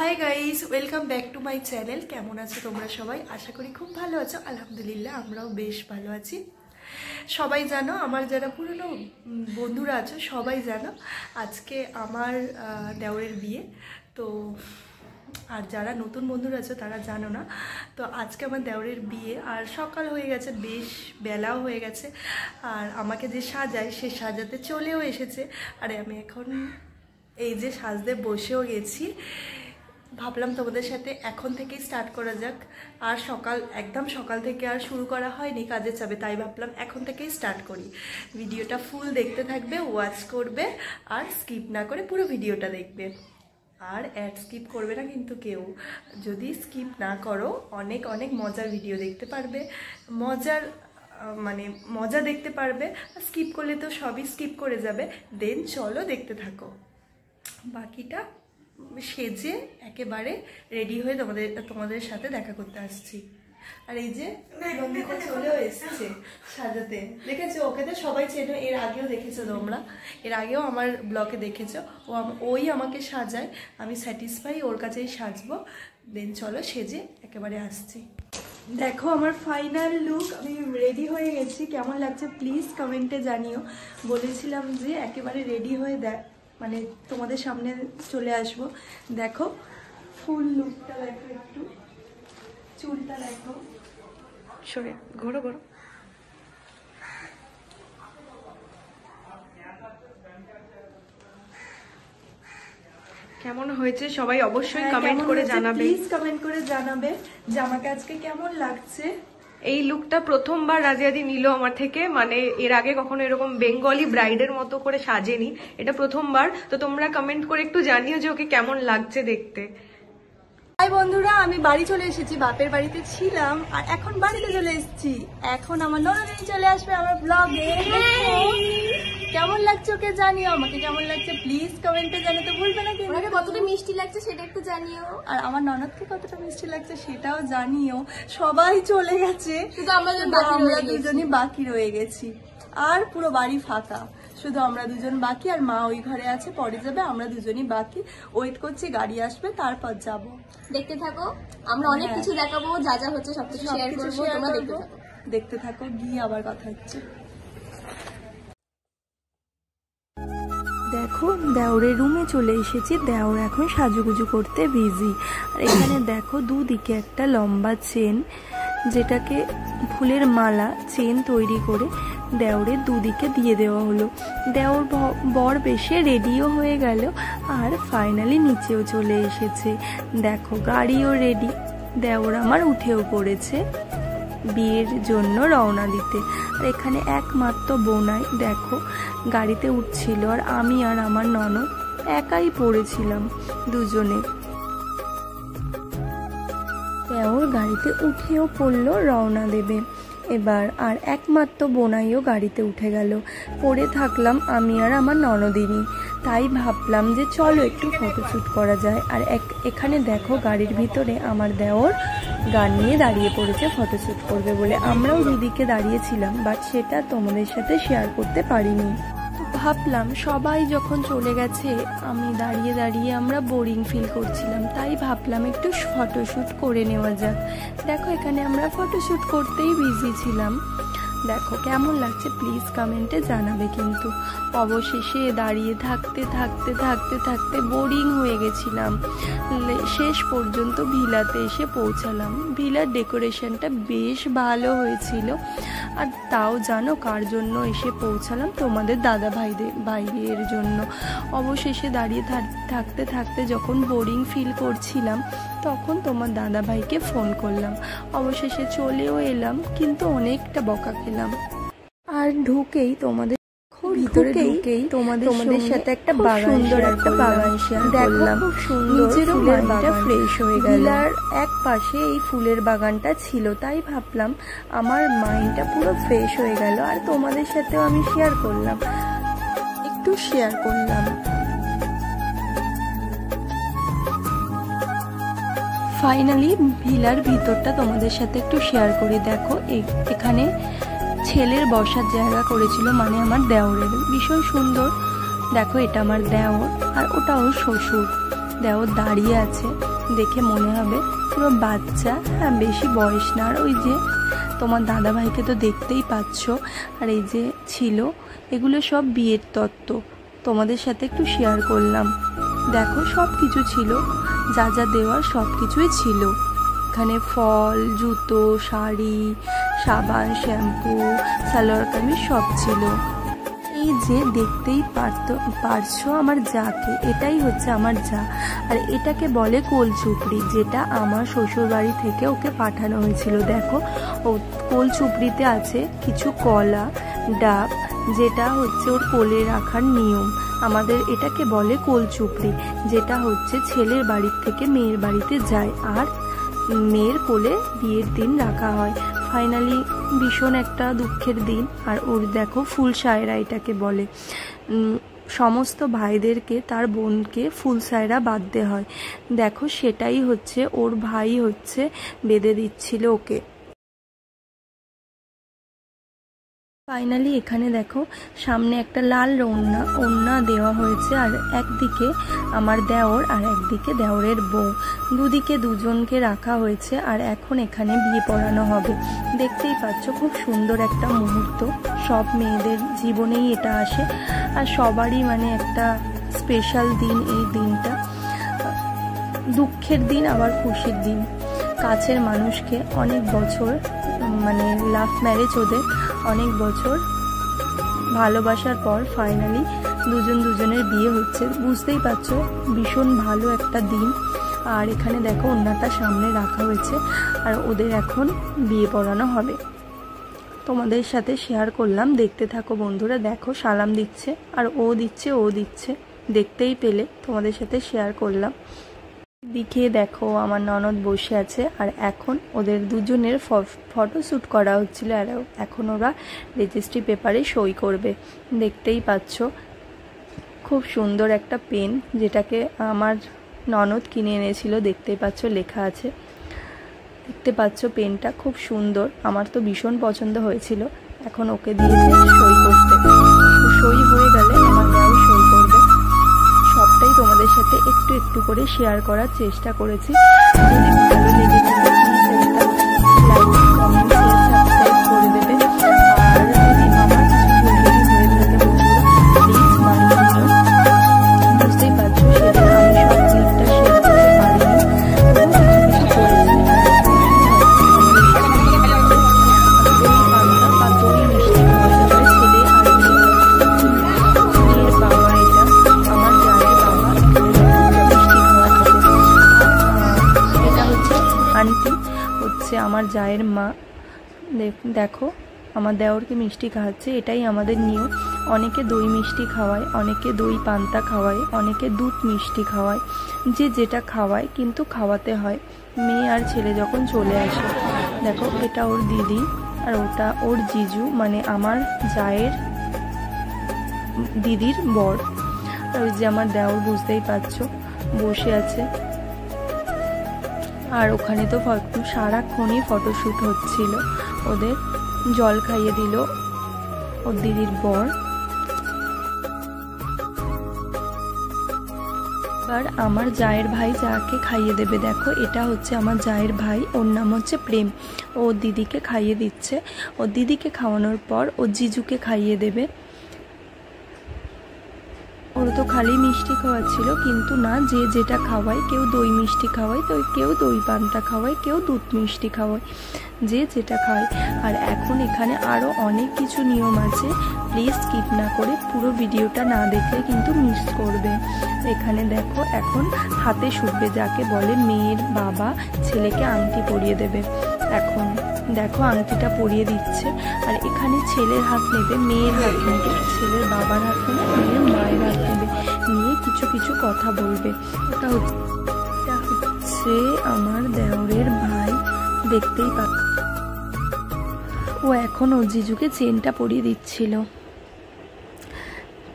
Hi guys, welcome back to my channel. কেমন আছো তোমরা সবাই? আশা করি খুব ভালো আছো। আলহামদুলিল্লাহ আমরাও বেশ ভালো আছি। সবাই জানো, আমার যারা পুরনো বন্ধুরা আছো সবাই জানো আজকে আমার দেওরের বিয়ে। তো আর যারা নতুন বন্ধুরা আছো তারা জানো না। তো আজকে আমার দেওরের বিয়ে, আর সকাল হয়ে গেছে, বেশ বেলাও হয়ে গেছে। আর আমাকে যে সাজায় সে সাজাতে চলেও এসেছে। আর আমি এখন এই যে সাজতে বসেও গেছি। ভাবলাম তোমাদের সাথে এখন থেকেই স্টার্ট করা যাক। আর একদম সকাল থেকে আর শুরু করা হয়নি কাজের চাপে, তাই ভাবলাম এখন থেকেই স্টার্ট করি। ভিডিওটা ফুল দেখতে থাকবে, ওয়াচ করবে, আর স্কিপ না করে পুরো ভিডিওটা দেখবে। আর অ্যাড স্কিপ করবে না কিন্তু কেউ। যদি স্কিপ না করো অনেক অনেক মজার ভিডিও দেখতে পারবে, মজা দেখতে পারবে। স্কিপ করলে তো সবই স্কিপ করে যাবে। দেন চলো দেখতে থাকো। বাকিটা সেজে একেবারে রেডি হয়ে তোমাদের সাথে দেখা করতে আসছি। আর এই যে নন্দিতা চলেও এসছে সাজাতে। দেখেছো, ওকে তো সবাই চেনো, এর আগেও দেখেছো তোমরা, এর আগেও আমার ব্লগে দেখেছো। ওই আমাকে সাজায়, আমি স্যাটিসফাই, ওর কাছেই সাজবো। দেন চলো সেজে একেবারে আসছি। দেখো আমার ফাইনাল লুক, আমি রেডি হয়ে গেছি। কেমন লাগছে প্লিজ কমেন্টে জানিও। বলেছিলাম যে একেবারে রেডি হয়ে তোমাদের সামনে চলে আসবো। দেখো ফুল লুকটা দেখো, একটু চুলটা দেখো, সরে ঘোরো ঘোরো। কেমন হয়েছে সবাই অবশ্যই কমেন্ট করে জানাবে। প্লিজ কমেন্ট করে জানাবে যে আমাকে আজকে কেমন লাগছে। এই লুকটা প্রথমবার রাজিয়াদি নিল আমার থেকে, এর আগে কখনো এরকম বেঙ্গলি ব্রাইডের মতো করে সাজেনি, এটা প্রথমবার। তো তোমরা কমেন্ট করে একটু জানিও যে ওকে কেমন লাগছে দেখতে। হাই বন্ধুরা, আমি বাড়ি চলে এসেছি। বাপের বাড়িতে ছিলাম আর এখন বাড়িতে চলে এসেছি। এখন আমার ননদিনী চলে আসবে আমার ব্লগে। কেমন লাগছে ওকে জানিও, আমাকে কেমন লাগছে প্লিজ কমেন্টে জানাতে ভুলবে না। কিন্তু কতটা মিষ্টি লাগছে সেটা একটু জানিও, আর আমার ননদকে কতটা মিষ্টি লাগছে সেটাও জানিও। সবাই চলে গেছে, শুধু আমরা দুজনই বাকি রয়ে গেছি। আর পুরো বাড়ি ফাঁকা, শুধু আমরা দুজন বাকি। আর মা ওই ঘরে আছে, পরে যাবে। আমরা দুজনই বাকি, ওয়েট করছি গাড়ি আসবে তারপর যাব। দেখতে থাকো, আমরা অনেক কিছু দেখাবো, যা যা হচ্ছে সবকিছু শেয়ার করবো, তোমরা দেখতে থাকো। গিয়ে আবার কথা হচ্ছে। দেখো দেওরের রুমে চলে এসেছি। দেওর এখন সাজুগুজু করতে বিজি। আর এখানে দেখো দুদিকে একটা লম্বা চেন, যেটাকে ফুলের মালা চেন তৈরি করে দেওরের দুদিকে দিয়ে দেওয়া হলো। দেওর বর বেশে রেডিও হয়ে গেল, আর ফাইনালি নিচেও চলে এসেছে। দেখো গাড়িও রেডি, দেওর আমার উঠেও পড়েছে বিয়ের জন্য রওনা দিতে। আর এখানে একমাত্র বোনাই দেখো গাড়িতে উঠছিল, আর আমি আর আমার ননদ একাই পড়েছিলাম দুজনে। দেওর গাড়িতে উঠেও পড়লো, রওনা দেবে এবার। আর একমাত্র বোনাইও গাড়িতে উঠে গেল, পড়ে থাকলাম আমি আর আমার ননদিনী। তাই ভাবলাম যে চলো একটু ফটোশ্যুট করা যায়। আর এখানে দেখো গাড়ির ভিতরে আমার দেওর গান নিয়ে দাঁড়িয়ে পড়েছে ফটোশ্যুট করবে বলে। আমরাও দুদিকে দাঁড়িয়েছিলাম, বাট সেটা তোমাদের সাথে শেয়ার করতে পারিনি। ভাবলাম সবাই যখন চলে গেছে, আমি দাঁড়িয়ে দাঁড়িয়ে আমরা বোরিং ফিল করছিলাম, তাই ভাবলাম একটু ফটোশ্যুট করে নেওয়া যাক। দেখো এখানে আমরা ফটোশ্যুট করতেই বিজি ছিলাম। দেখো কেমন লাগছে প্লিজ কমেন্টে জানাবে কিন্তু। অবশেষে দাঁড়িয়ে থাকতে থাকতে থাকতে থাকতে বোরিং হয়ে গেছিলাম। শেষ পর্যন্ত ভিলাতে এসে পৌঁছালাম। ভিলার ডেকোরেশনটা বেশ ভালো হয়েছিল। আর তাও জানো কার জন্য এসে পৌঁছালাম? তোমাদের দাদা ভাইয়ের জন্য। অবশেষে দাঁড়িয়ে থাকতে থাকতে যখন বোরিং ফিল করছিলাম, তখন তোমার দাদা ভাইকে ফোন করলাম। অবশেষে চলেও এলাম, কিন্তু অনেকটা বকা খেলাম। আর ঢুকেই তোমাদের তোমাদের সাথে একটা সুন্দর একটা বাগান শেয়ার করলাম। নিজেরও মাইন্ডটা ফ্রেশ হয়ে গেল। আর এক পাশে এই ফুলের বাগানটা ছিল, তাই ভাবলাম আমার মাইন্ডটা পুরো ফ্রেশ হয়ে গেল। আর তোমাদের সাথেও আমি শেয়ার করলাম। ফাইনালি ভিলার ভিতরটা তোমাদের সাথে একটু শেয়ার করি। দেখো এখানে ছেলের বসার জায়গা করেছিল, আমার দেওরের, ভীষণ সুন্দর। দেখো এটা আমার দেওর, আর ওটা ওর শ্বশুর। দেওর দাঁড়িয়ে আছে, দেখে মনে হবে পুরো বাচ্চা। হ্যাঁ, বেশি বয়স না। আর ওই যে তোমার দাদা ভাইকে তো দেখতেই পাচ্ছ। আর এই যে ছিল, এগুলো সব বিয়ের তত্ত্ব, তোমাদের সাথে একটু শেয়ার করলাম। দেখো সব কিছু ছিল, যা যা দেওয়ার সব কিছুই ছিল এখানে। ফল, জুতো, শাড়ি, সাবান, শ্যাম্পু, সালোয়ার কামিজ সব ছিল। এই যে দেখতেই পারছো আমার যাকে, এটাই হচ্ছে আমার যা। আর এটাকে বলে কোলচুপড়ি, যেটা আমার শ্বশুর বাড়ি থেকে ওকে পাঠানো হয়েছিল। দেখো ও কোলচুপড়িতে আছে কিছু কলা, ডাব, যেটা হচ্ছে ওর কোলে রাখার নিয়ম। আমাদের এটাকে বলে কোলচুপড়ি, যেটা হচ্ছে ছেলের বাড়ির থেকে মেয়ের বাড়িতে যায় আর মেয়ের কোলে বিয়ের দিন রাখা হয়। ফাইনালি ভীষণ একটা দুঃখের দিন। আর ওর দেখো ফুল সায়রা এটাকে বলে। সমস্ত ভাইদেরকে তার বোনকে ফুল সায়রা বাঁধতে হয়। দেখো সেটাই হচ্ছে ওর ভাই হচ্ছে বেঁধে দিচ্ছিল ওকে। ফাইনালি এখানে দেখো সামনে একটা লাল ওড়না দেওয়া হয়েছে। আর একদিকে আমার দেওর আর একদিকে দেওরের বউ, দুদিকে দুজনকে রাখা হয়েছে। আর এখন এখানে বিয়ে পড়ানো হবে। দেখতেই পাচ্ছ খুব সুন্দর একটা মুহূর্ত। সব মেয়েদের জীবনেই এটা আসে, আর সবারই মানে একটা স্পেশাল দিন এই দিনটা। দুঃখের দিন আবার খুশির দিন। কাছের মানুষকে অনেক বছর, মানে লাভ ম্যারেজ ওদের, অনেক বছর ভালোবাসার পর ফাইনালি দুজনের বিয়ে হচ্ছে। বুঝতেই পারছো ভীষণ ভালো একটা দিন। আর এখানে দেখো ওড়নাটা সামনে রাখা হয়েছে, আর ওদের এখন বিয়ে পড়ানো হবে। তোমাদের সাথে শেয়ার করলাম, দেখতে থাকো বন্ধুরা। দেখো সালাম দিচ্ছে, আর ও দিচ্ছে, দেখতেই পেলে, তোমাদের সাথে শেয়ার করলাম। দিকে দেখো আমার ননদ বসে আছে, আর এখন ওদের দুজনের ফটোশ্যুট করা হচ্ছিল। আর এখন ওরা রেজিস্ট্রি পেপারে সই করবে। দেখতেই পাচ্ছ খুব সুন্দর একটা পেন, যেটাকে আমার ননদ কিনে এনেছিল। দেখতেই পাচ্ছ লেখা আছে, দেখতে পাচ্ছ পেনটা খুব সুন্দর, আমার তো ভীষণ পছন্দ হয়েছিল। এখন ওকে দিয়েছে সই করতে। সই হয়ে গেলে আমার মেয়েও সই করবে। সবটাই তোমাদের সাথে একটু একটু করে শেয়ার করার চেষ্টা করেছি। যদি ভালো লেগে থাকে প্লিজ একটা লাইক, কমেন্ট, শেয়ার, সাবস্ক্রাইব করে দেবে। আর যদি আমার কিছু ভুল হয়ে থাকে বন্ধুরা প্লিজ মানিয়ে নিও। বুঝতেই পারছো সেদিন আমি সব ক্লিপটা শেয়ার করতে পারিনি, তবুও কিছু করেছি। দই পান্তা বা দই মিষ্টি খাওয়াতে হবে ছেলে আর মেয়ের বাবা। এটা আমার জায়ের বাবা মিষ্টি খাওয়াতে হবে। আর এটা হচ্ছে আন্টি, হচ্ছে আমার জায়ের মা। দেখো আমার দেওরকে মিষ্টি খাওয়াচ্ছে, এটাই আমাদের নিয়ম। অনেকে দই মিষ্টি খাওয়ায়, অনেকে দই পান্তা খাওয়ায়, অনেকে দুধ মিষ্টি খাওয়ায়, যে যেটা খাওয়ায়, কিন্তু খাওয়াতে হয় মেয়ে আর ছেলে যখন চলে আসে। দেখো এটা ওর দিদি, আর ওটা ওর জিজু, মানে আমার জায়ের দিদির বর। আর ওই যে আমার দেওর, বুঝতেই পারছো বসে আছে। আর ওখানে তো সারাক্ষণই ফটোশ্যুট হচ্ছিল। ওদের জল খাইয়ে দিল ওর দিদির বর। এবার আমার জায়ের ভাই যাকে খাইয়ে দেবে, দেখো এটা হচ্ছে আমার জায়ের ভাই, ওর নাম হচ্ছে প্রেম। ও দিদিকে খাইয়ে দিচ্ছে। ও দিদিকে খাওয়ানোর পর ও জিজুকে খাইয়ে দেবে। ওর তো খালি মিষ্টি খাওয়াচ্ছিল, কিন্তু না, যে যেটা খাওয়ায়, কেউ দই মিষ্টি খাওয়ায়, তো কেউ দই পান্তা খাওয়ায়, কেউ দুধ মিষ্টি খাওয়ায়, যে যেটা খাওয়ায়। আর এখন এখানে আরও অনেক কিছু নিয়ম আছে, প্লিজ স্কিপ না করে পুরো ভিডিওটা না দেখলে কিন্তু মিস করবে। এখানে দেখো এখন হাতে শুকবে, যাকে বলে মেয়ের বাবা ছেলেকে আংটি পরিয়ে দেবে। এখন দেখো আংটিটা পরিয়ে দিচ্ছে। আর এখানে ছেলের হাত নেবে, মেয়ের হাত নেবে, ছেলের বাবার হাত নেবে, মেয়ের মায়ের হাত নেবে, নিয়ে কিছু কিছু কথা বলবে। এটা হচ্ছে আমার দেওরের ভাই, দেখতেই পাচ্ছ। ও এখন ও জিজুকে চেনটা পরিয়ে দিচ্ছিল।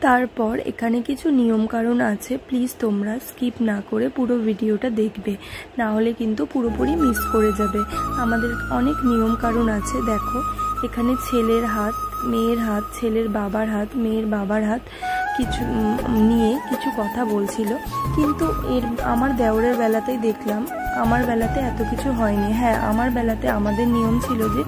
তারপর এখানে কিছু নিয়ম কারণ আছে, প্লিজ তোমরা স্কিপ না করে পুরো ভিডিওটা দেখবে, না হলে কিন্তু পুরোপুরি মিস করে যাবে। আমাদের অনেক নিয়ম কারণ আছে। দেখো এখানে ছেলের হাত, মেয়ের হাত, ছেলের বাবার হাত, মেয়ের বাবার হাত, কিছু নিয়ে কিছু কথা বলছিল, কিন্তু আমার দেওরের বেলাতেই দেখলাম, আমার বেলাতে এত কিছু হয়নি। হ্যাঁ, আমার বেলাতে আমাদের নিয়ম ছিল যে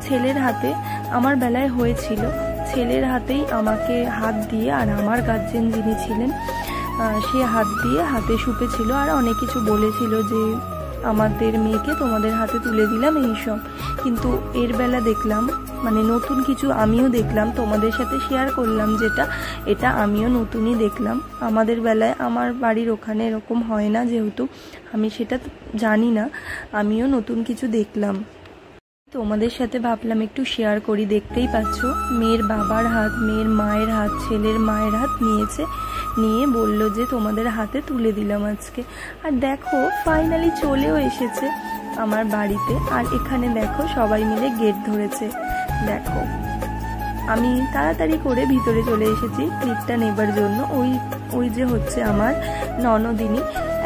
ছেলের হাতে, আমার বেলায় হয়েছিল ছেলের হাতেই আমাকে হাত দিয়ে, আর আমার গার্জেন যিনি ছিলেন সে হাত দিয়ে হাতে শুপেছিল, আর অনেক কিছু বলেছিল যে আমাদের মেয়েকে তোমাদের হাতে তুলে দিলাম এইসব। কিন্তু এর বেলা দেখলাম, মানে নতুন কিছু আমিও দেখলাম, তোমাদের সাথে শেয়ার করলাম যেটা, এটা আমিও নতুনই দেখলাম। আমাদের বেলায়, আমার বাড়ির ওখানে এরকম হয় না, যেহেতু আমি সেটা জানি না, আমিও নতুন কিছু দেখলাম। তোমাদের সাথে ভাবলাম একটু শেয়ার করি। দেখতেই পাচ্ছ মেয়ের বাবার হাত, মেয়ের মায়ের হাত, ছেলের মায়ের হাত নিয়েছে, নিয়ে বলল যে তোমাদের হাতে তুলে দিলাম আজকে। আর দেখো ফাইনালি চলেও এসেছে আমার বাড়িতে। আর এখানে দেখো সবাই মিলে গেট ধরেছে। দেখো আমি তাড়াতাড়ি করে ভিতরে চলে এসেছি ক্লিপটা নেবার জন্য। ওই যে হচ্ছে আমার ননদিনী,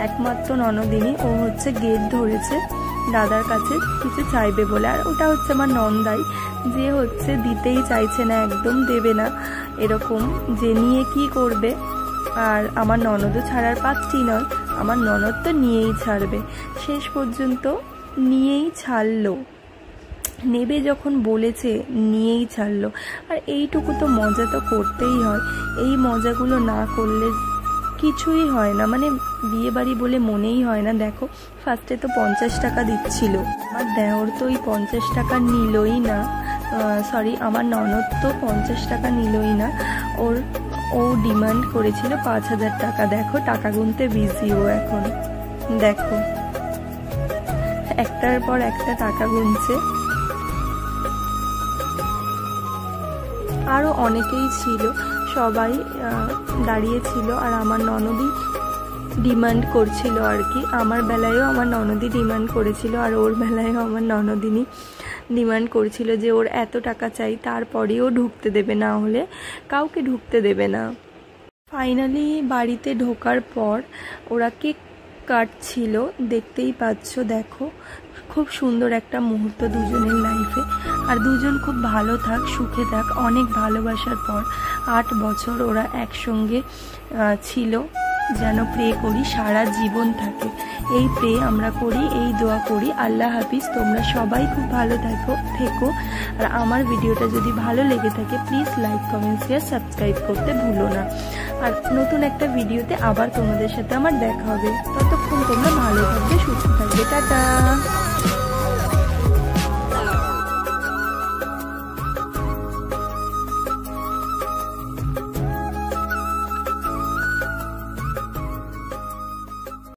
একমাত্র ননদিনী, ও হচ্ছে গেট ধরেছে দাদার কাছে কিছু চাইবে বলে। আর ওটা হচ্ছে আমার নন্দাই, যে হচ্ছে দিতেই চাইছে না, একদম দেবে না এরকম, যে নিয়ে কি করবে। আর আমার ননদও ছাড়ার পাত্রী নয়, আমার ননদ তো নিয়েই ছাড়বে। শেষ পর্যন্ত নিয়েই ছাড়লো, নেবে যখন বলেছে নিয়েই ছাড়লো। আর এইটুকু তো মজা তো করতেই হয়, এই মজাগুলো না করলে কিছুই হয় না, মানে বিয়ে বাড়ি বলে মনেই হয় না। দেখো ফার্স্টে তো 50 টাকা দিচ্ছিল, আমার দেওর তো ওই 50 টাকা নিলই না, সরি আমার ননদ তো 50 টাকা নিলই না, ও ডিমান্ড করেছিল 5000 টাকা। দেখো টাকা গুনতে বিজি ও এখন, দেখো একটার পর একটা টাকা গুনছে। আরও অনেকেই ছিল, সবাই দাঁড়িয়েছিল, আর আমার ননদই ডিমান্ড করছিল আর কি। আমার বেলায়ও আমার ননদই ডিমান্ড করেছিল, আর ওর বেলায়ও আমার ননদিনী ডিমান্ড করছিল যে ওর এত টাকা চাই, তারপরেও ঢুকতে দেবে, না হলে কাউকে ঢুকতে দেবে না। ফাইনালি বাড়িতে ঢোকার পর ওরা কেক কাটছিল, দেখতেই পাচ্ছ। দেখো খুব সুন্দর একটা মুহূর্ত দুজনের লাইফে। আর দুজন খুব ভালো থাক, সুখে থাক। অনেক ভালোবাসার পর 8 বছর ওরা একসঙ্গে ছিল। যেন প্রে করি সারা জীবন থাকে, এই প্রে আমরা করি, এই দোয়া করি। আল্লাহ হাফিজ, তোমরা সবাই খুব ভালো থেকো। আর আমার ভিডিওটা যদি ভালো লেগে থাকে please like, comment, share, subscribe করতে ভুলো না। আর নতুন একটা ভিডিওতে আবার তোমাদের সাথে আমার দেখা হবে। ততক্ষণ তোমরা ভালো থাকবে, সুস্থ থাকবে। টাটা।